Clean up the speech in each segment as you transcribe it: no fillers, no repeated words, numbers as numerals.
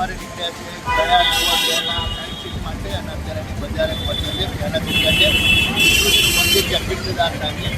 સવારે નીકળ્યા છે ગયા સાયન્ટિસ્ટ માટે અને અત્યારે બજારે પહોંચ્યા છે ત્યાંના જગ્યા છે વિષ્ણુજીનું મંદિર ત્યાં પિંડદાનના છે.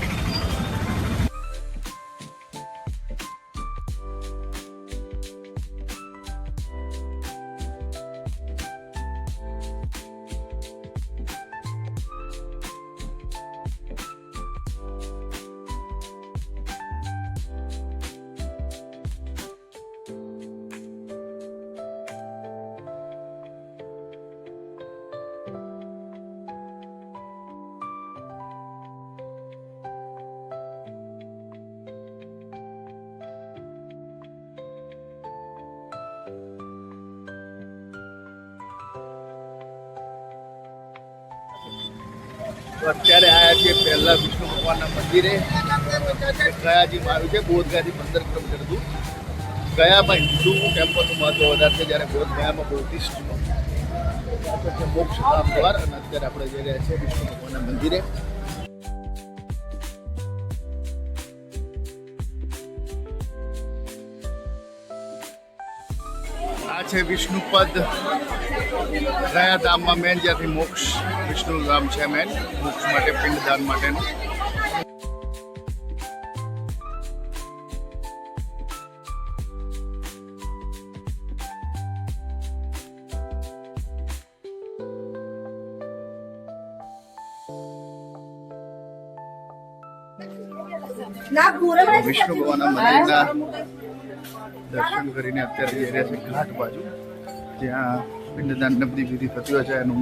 અત્યારે આવ્યા છીએ પહેલા વિષ્ણુ ભગવાનના મંદિરે. ગયાજીમાં આવ્યું છે, બોધગયાથી 15 કિલોમીટર દૂર. ગયામાં હિન્દુ ટેમ્પલનું મહત્વ વધારે છે, જ્યારે બોધગયામાં બૌદ્ધિસ્ટનું. મોક્ષ ધામ દ્વાર અને અત્યારે આપણે જઈ રહ્યા છીએ વિષ્ણુ ભગવાનના મંદિરે. આ છે વિષ્ણુપદ ગયા ધામમાં મેન, જ્યાંથી મોક્ષ વિષ્ણુ ધામ છે મેન, મોક્ષ માટે પિંડદાન માટેનું. વિષ્ણુ ભગવાનના મંદિરના દર્શન કરીને અત્યારે જઈ રહ્યા છે ઘાટ બાજુ, જ્યાં પિંડદાન બધી વિધિ થતી હોય છે એનું.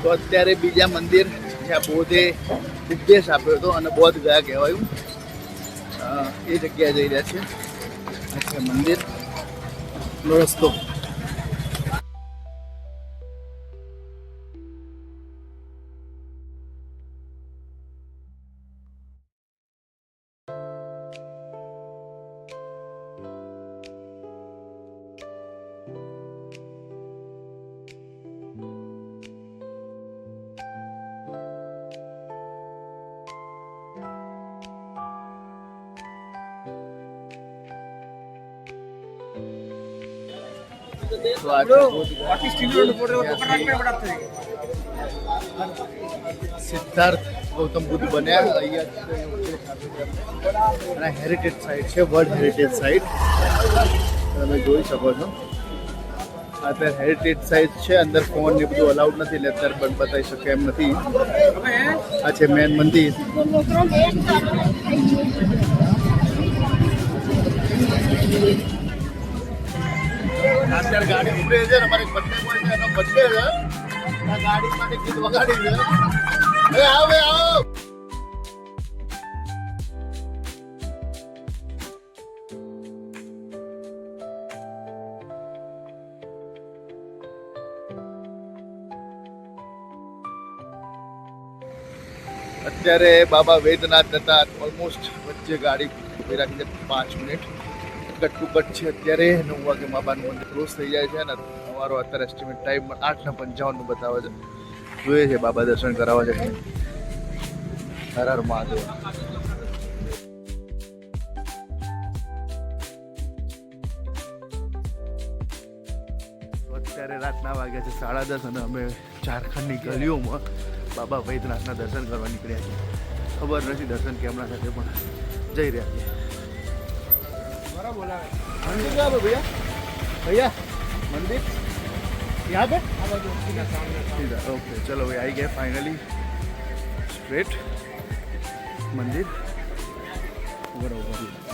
તો અત્યારે બીજા મંદિર જ્યાં બોધે ઉપદેશ આપ્યો હતો અને બોધ ગયા કહેવાયું, એ જગ્યાએ જઈ રહ્યા છે. આ છે મંદિર નો રસ્તો. સિદ્ધાર્થ ગૌતમ બુદ્ધ બન્યા અહીંયા. હેરિટેજ સાઇટ છે, વર્લ્ડ હેરિટેજ સાઇટ તમે જોઈ શકો છો. અત્યારે હેરિટેજ સાઇટ છે, અંદર ફોન ને બધું અલાઉડ નથી એટલે અત્યારે બંધ બતાવી શકે એમ નથી. આ છે મેન મંદિર. અત્યારે ગાડી ઉભી છે, અમારે બર્થડે બોય છે, એનો બર્થડે છે. આ ગાડી માટે ગીત વગાડી છે. હવે આવો આવો. અત્યારે બાબા વૈદ્યનાથ હતા, ઓલમોસ્ટ વચ્ચે ગાડી ઉભી રાખી છે 5 મિનિટ. કટ ટુ કટ છે. અત્યારે 9 વાગે બાબાનું મંદિર ક્લોઝ થઈ જાય છે અને અમારો અત્યારે એસ્ટિમેટ ટાઈમ 8:55 બતાવે છે. જોઈએ છે બાબા દર્શન કરાવવા છે. હર હર મહાદેવ. અત્યારે રાતના વાગ્યા છે 10:30 અને અમે ઝારખંડની ગલીઓમાં બાબા વૈદ્યનાથના દર્શન કરવા નીકળ્યા છીએ. ખબર નથી દર્શન કેમના સાથે પણ જઈ રહ્યા છીએ. मंदिर कहाँ पे भैया? भैया मंदिर यहाँ पे? सीधा ओके. चलो भाई आई गए फाइनली स्ट्रेट मंदिर. बराबर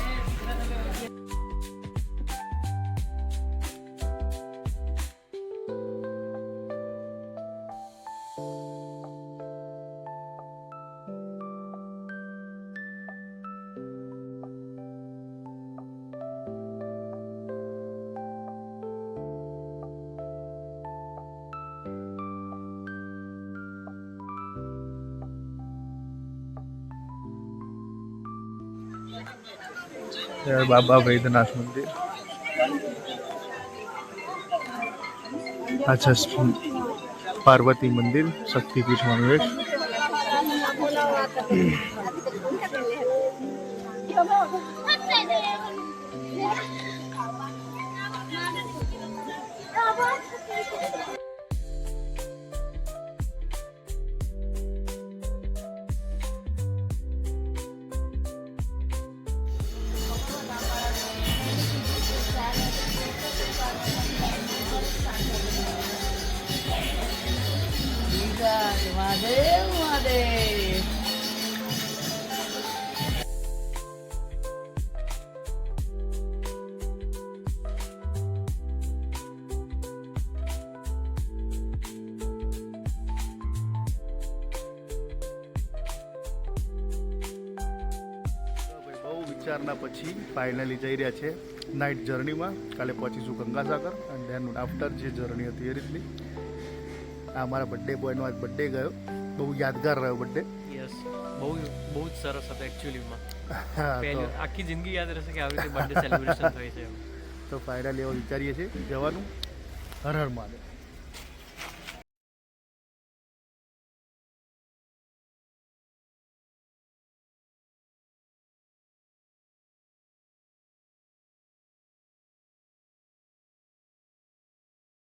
बाबा वैद्यनाथ मंदिर. अच्छा पार्वती मंदिर शक्तिपीठ मंदिर. महादेव महादेव. બહુ વિચારના પછી ફાઇનલી જઈ રહ્યા છે નાઇટ જર્નીમાં. કાલે પહોંચીશું ગંગાસાગર એન્ડ ધેન આફ્ટર જે જર્ની હતી એ રીતની. આ અમારા બર્થડે બોયનો આજ બર્થડે ગયો. બહુ યાદગાર રહ્યો બર્થડે. યસ બહુ જ સરસ હતો એકચ્યુઅલીમાં. હા પહેલી આખી જિંદગી યાદ રહેશે કે આવી રીતે બર્થડે સેલિબ્રેશન થઈ છે. તો ફાઇનલી એવો વિચારીએ છીએ જવાનું. હર હર મહાદેવ.